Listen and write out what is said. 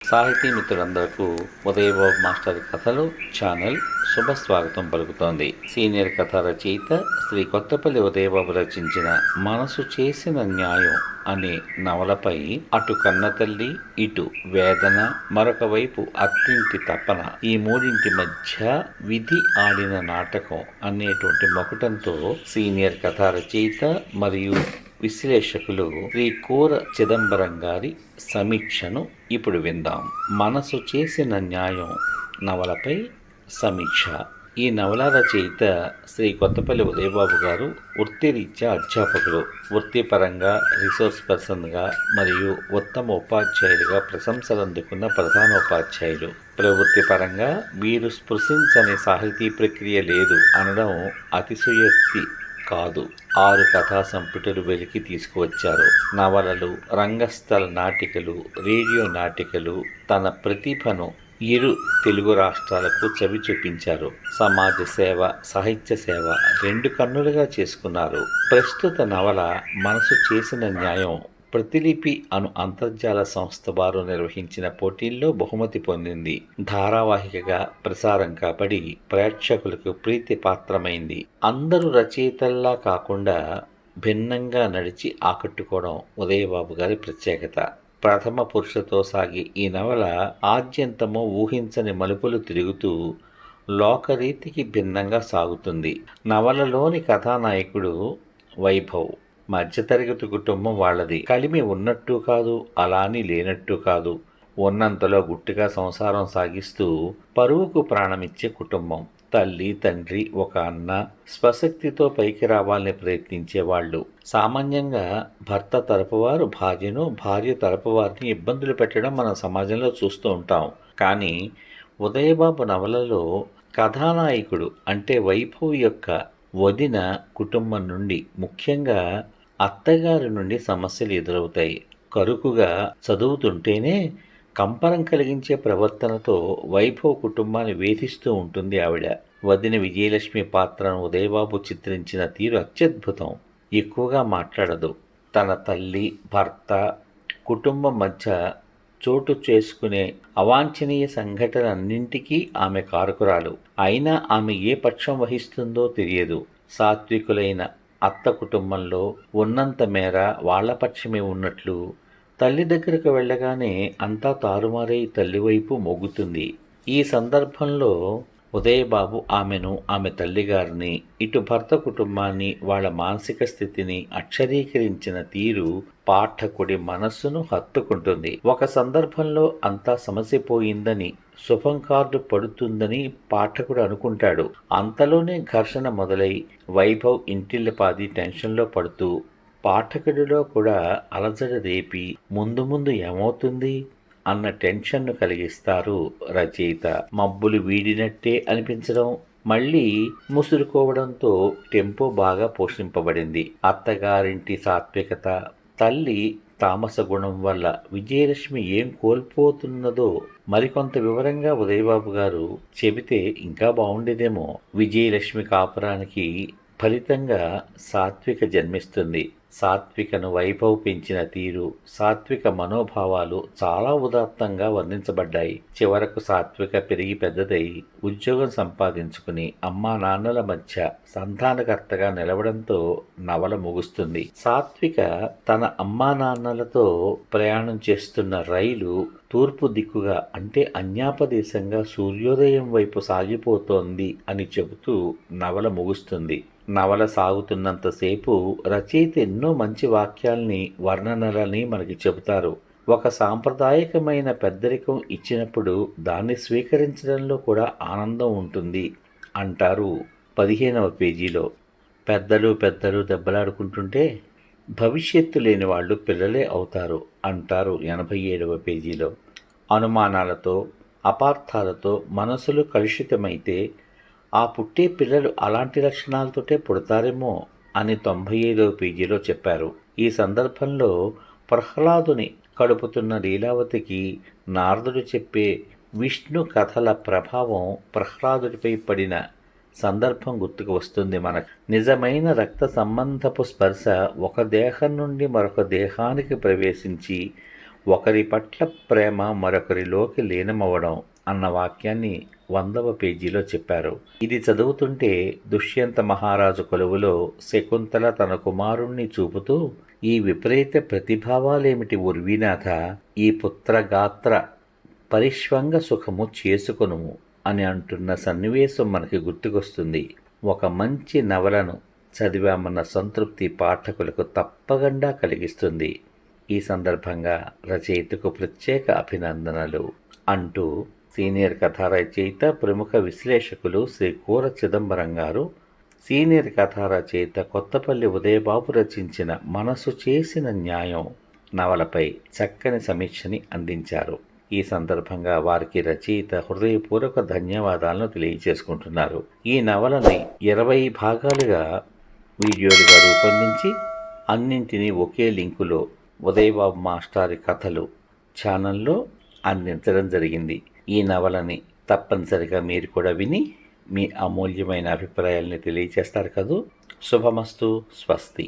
సాహితీ మిత్రులందరకు ఉదయబాబు మాస్టర్ కథలు ఛానల్ శుభస్వాగతం పలుకుతోంది. సీనియర్ కథ రచయిత శ్రీ కొత్తపల్లి ఉదయబాబు రచించిన మనసు చేసిన న్యాయం అనే నవలపై అటు కన్నతల్లి, ఇటు వేదన, మరొక వైపు అత్తింటి తపన, ఈ మూడింటి మధ్య విధి ఆడిన నాటకం అనేటువంటి మొకటంతో సీనియర్ కథ రచయిత మరియు విశ్లేషకులు శ్రీ కూర చిదంబరం గారి సమీక్షను ఇప్పుడు విందాం. మనసు చేసిన న్యాయం నవలపై సమీక్ష. ఈ నవల రచయిత శ్రీ కొత్తపల్లి ఉదయబాబు గారు వృత్తిరీత్యా అధ్యాపకులు. వృత్తిపరంగా రిసోర్స్ పర్సన్గా మరియు ఉత్తమ ఉపాధ్యాయులుగా ప్రశంసలు అందుకున్న ప్రధానోపాధ్యాయులు. ప్రవృత్తిపరంగా వీరు స్పృశించని సాహితీ ప్రక్రియ లేదు అనడం అతిశయోక్తి కాదు. 6 కథా సంపుటలు వెలికి తీసుకువచ్చారు. నవలలు, రంగస్థల నాటికలు, రేడియో నాటికలు, తన ప్రతిభను ఇరు తెలుగు రాష్ట్రాలకు చవి చూపించారు. సమాజ సేవ, సాహిత్య సేవ 2 కన్నులుగా చేసుకున్నారు. ప్రస్తుత నవల మనసు చేసిన న్యాయం ప్రతిలిపి అను అంతర్జాల సంస్థ వారు నిర్వహించిన పోటీల్లో బహుమతి పొందింది. ధారావాహికగా ప్రసారం కాబడి ప్రేక్షకులకు ప్రీతి పాత్రమైంది. అందరూ రచయితల్లా కాకుండా భిన్నంగా నడిచి ఆకట్టుకోవడం ఉదయబాబు గారి ప్రత్యేకత. ప్రథమ పురుషతో సాగి ఈ నవల ఆద్యంతమో ఊహించని మలుపులు తిరుగుతూ లోకరీతికి భిన్నంగా సాగుతుంది. నవలలోని కథానాయకుడు వైభవ్. మధ్యతరగతి కుటుంబం వాళ్ళది. కలిమి ఉన్నట్టు కాదు, అలాని లేనట్టు కాదు. ఉన్నంతలో గుట్టుగా సంసారం సాగిస్తూ పరువుకు ప్రాణమిచ్చే కుటుంబం. తల్లి, తండ్రి, ఒక అన్న స్వశక్తితో పైకి రావాలని ప్రయత్నించేవాళ్ళు. సామాన్యంగా భర్త తరపువారు భార్యను, భార్య తరపు వారిని ఇబ్బందులు పెట్టడం మన సమాజంలో చూస్తూ ఉంటాం. కానీ ఉదయబాబు నవలలో కథానాయకుడు అంటే వైభవ్ యొక్క వదిన కుటుంబం నుండి, ముఖ్యంగా అత్తగారి నుండి సమస్యలు ఎదురవుతాయి. కరుకుగా చదువుతుంటేనే కంపరం కలిగించే ప్రవర్తనతో వైభవ్ కుటుంబాన్ని వేధిస్తూ ఉంటుంది ఆవిడ. వదిన విజయలక్ష్మి పాత్రను ఉదయబాబు చిత్రించిన తీరు అత్యద్భుతం. ఎక్కువగా మాట్లాడదు. తన తల్లి, భర్త, కుటుంబం మధ్య చోటు చేసుకునే అవాంఛనీయ సంఘటనలన్నింటికీ ఆమె కారకురాలు. అయినా ఆమె ఏ పక్షం వహిస్తుందో తెలియదు. సాత్వికులైన అత్త కుటుంబంలో ఉన్నంత మేర వాళ్ల పక్షమే ఉన్నట్లు తల్లి దగ్గరకు వెళ్ళగానే అంతా తారుమారై తల్లివైపు మొగ్గుతుంది. ఈ సందర్భంలో ఉదయబాబు ఆమెను, ఆమె తల్లిగారిని, ఇటు భర్త కుటుంబాన్ని, వాళ్ళ మానసిక స్థితిని అక్షరీకరించిన తీరు పాఠకుడి మనస్సును హత్తుకుంటుంది. ఒక సందర్భంలో అంతా సమసిపోయిందని, శుభం కార్డు పడుతుందని పాఠకుడు అనుకుంటాడు. అంతలోనే ఘర్షణ మొదలై వైభవ్ ఇంటిల్లిపాది టెన్షన్లో పడుతూ పాఠకుడిలో కూడా అలజడి రేపి ముందు ముందు ఏమవుతుంది అన్న టెన్షన్ను కలిగిస్తారు రచయిత. మబ్బులు వీడినట్టే అనిపించడం, మళ్ళీ ముసురుకోవడంతో టెంపో బాగా పోషింపబడింది. అత్తగారింటి సాత్వికత, తల్లి తామస గుణం వల్ల విజయలక్ష్మి ఏం కోల్పోతున్నదో మరికొంత వివరంగా ఉదయబాబు గారు చెబితే ఇంకా బాగుండేదేమో. విజయలక్ష్మి కాపురానికి ఫలితంగా సాత్విక జన్మిస్తుంది. సాత్వికను వైభవ్ పెంచిన తీరు, సాత్విక మనోభావాలు చాలా ఉదాత్తంగా వర్ణించబడ్డాయి. చివరకు సాత్విక పెరిగి పెద్దదై ఉద్యోగం సంపాదించుకుని అమ్మా నాన్నల మధ్య సంధానకర్తగా నిలవడంతో నవల ముగుస్తుంది. సాత్విక తన అమ్మా నాన్నలతో ప్రయాణం చేస్తున్న రైలు తూర్పు దిక్కుగా అంటే అన్యాపదేశంగా సూర్యోదయం వైపు సాగిపోతోంది అని చెబుతూ నవల ముగుస్తుంది. నవల సాగుతున్నంతసేపు రచయిత ఎన్నో మంచి వాక్యాల్ని, వర్ణనలని మనకి చెబుతారు. ఒక సాంప్రదాయకమైన పెద్దరికం ఇచ్చినప్పుడు దాన్ని స్వీకరించడంలో కూడా ఆనందం ఉంటుంది అంటారు 15వ పేజీలో. పెద్దలు దెబ్బలాడుకుంటుంటే భవిష్యత్తు లేని వాళ్ళు పిల్లలే అవుతారు అంటారు 87వ పేజీలో. అనుమానాలతో, అపార్థాలతో మనసులు కలుషితమైతే ఆ పుట్టే పిల్లలు అలాంటి లక్షణాలతోటే పుడతారేమో అని 95వ పేజీలో చెప్పారు. ఈ సందర్భంలో ప్రహ్లాదుని కడుపుతున్న లీలావతికి నారదుడు చెప్పే విష్ణు కథల ప్రభావం ప్రహ్లాదుడిపై పడిన సందర్భం గుర్తుకు వస్తుంది మనకు. నిజమైన రక్త సంబంధపు స్పర్శ ఒక దేహం నుండి మరొక దేహానికి ప్రవేశించి ఒకరి పట్ల ప్రేమ మరొకరిలోకి లీనమవ్వడం అన్న వాక్యాన్ని 100వ పేజీలో చెప్పారు. ఇది చదువుతుంటే దుష్యంత మహారాజు కొలువులో శకుంతల తన కుమారుణ్ణి చూపుతూ, ఈ విపరీత ప్రతిభావాలేమిటి ఉర్వీనాథ, ఈ పుత్రగాత్ర పరిష్వంగ సుఖము చేసుకొనుము అని అంటున్న సన్నివేశం మనకి గుర్తుకొస్తుంది. ఒక మంచి నవలను చదివామన్న సంతృప్తి పాఠకులకు తప్పకుండా కలిగిస్తుంది. ఈ సందర్భంగా రచయితకు ప్రత్యేక అభినందనలు అంటూ సీనియర్ కథా రచయిత, ప్రముఖ విశ్లేషకులు శ్రీ కూర చిదంబరం గారు సీనియర్ కథా రచయిత కొత్తపల్లి ఉదయబాబు రచించిన మనసు చేసిన న్యాయం నవలపై చక్కని సమీక్షని అందించారు. ఈ సందర్భంగా వారికి రచయిత హృదయపూర్వక ధన్యవాదాలను తెలియజేసుకుంటున్నారు. ఈ నవలని 20 భాగాలుగా వీడియోలుగా రూపొందించి అన్నింటినీ ఒకే లింకులో ఉదయబాబు మాస్టారి కథలు ఛానల్లో అందించడం జరిగింది. ఈ నవలని తప్పనిసరిగా మీరు కూడా విని మీ అమూల్యమైన అభిప్రాయాల్ని తెలియజేస్తారు కదూ. శుభమస్తు. స్వస్తి.